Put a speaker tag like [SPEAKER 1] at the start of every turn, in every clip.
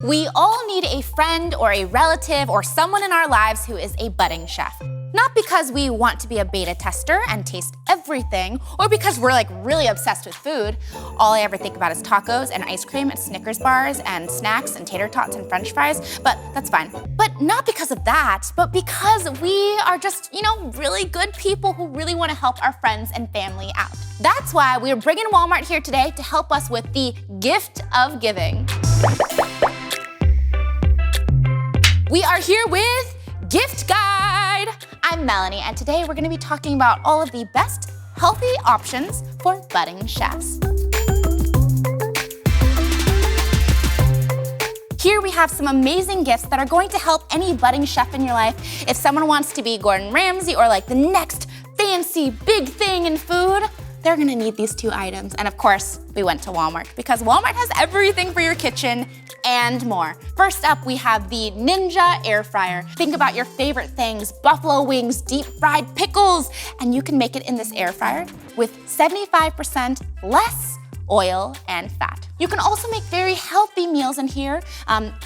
[SPEAKER 1] We all need a friend or a relative or someone in our lives who is a budding chef. Not because we want to be a beta tester and taste everything, or because we're like really obsessed with food. All I ever think about is tacos and ice cream and Snickers bars and snacks and tater tots and French fries, but that's fine. But not because of that, but because we are just, really good people who really want to help our friends and family out. That's why we're bringing Walmart here today to help us with the gift of giving. We are here with Gift Guide. I'm Melanie, and today we're gonna be talking about all of the best healthy options for budding chefs. Here we have some amazing gifts that are going to help any budding chef in your life. If someone wants to be Gordon Ramsay or like the next fancy big thing in food, they're gonna need these two items. And of course, we went to Walmart because Walmart has everything for your kitchen and more. First up, we have the Ninja Air Fryer. Think about your favorite things, buffalo wings, deep fried pickles, and you can make it in this air fryer with 75% less oil and fat. You can also make very healthy meals in here.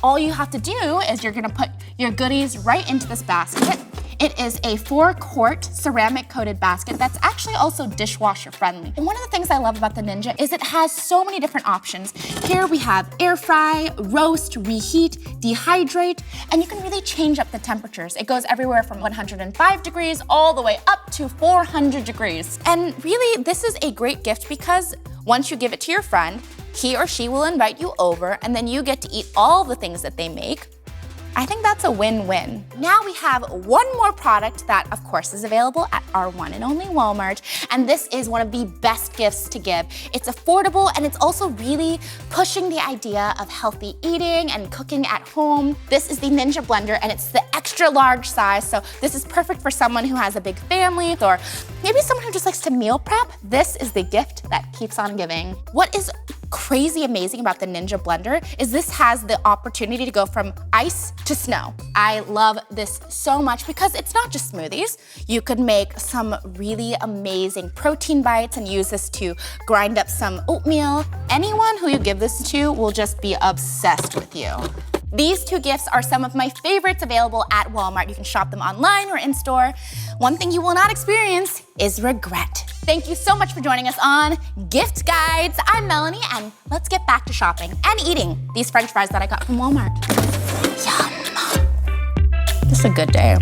[SPEAKER 1] All you have to do is you're gonna put your goodies right into this basket. It is a 4-quart ceramic coated basket that's actually also dishwasher friendly. And one of the things I love about the Ninja is it has so many different options. Here we have air fry, roast, reheat, dehydrate, and you can really change up the temperatures. It goes everywhere from 105 degrees all the way up to 400 degrees. And really, this is a great gift because once you give it to your friend, he or she will invite you over and then you get to eat all the things that they make. I think that's a win-win. Now we have one more product that, of course, is available at our one and only Walmart, and this is one of the best gifts to give. It's affordable, and it's also really pushing the idea of healthy eating and cooking at home. This is the Ninja Blender, and it's the extra large size, so this is perfect for someone who has a big family, or maybe someone who just likes to meal prep. This is the gift that keeps on giving. What is crazy amazing about the Ninja Blender is this has the opportunity to go from ice to snow. I love this so much because it's not just smoothies. You could make some really amazing protein bites and use this to grind up some oatmeal. Anyone who you give this to will just be obsessed with you. These two gifts are some of my favorites available at Walmart. You can shop them online or in store. One thing you will not experience is regret. Thank you so much for joining us on Gift Guides. I'm Melanie, and let's get back to shopping and eating these French fries that I got from Walmart. Yum. This is a good day.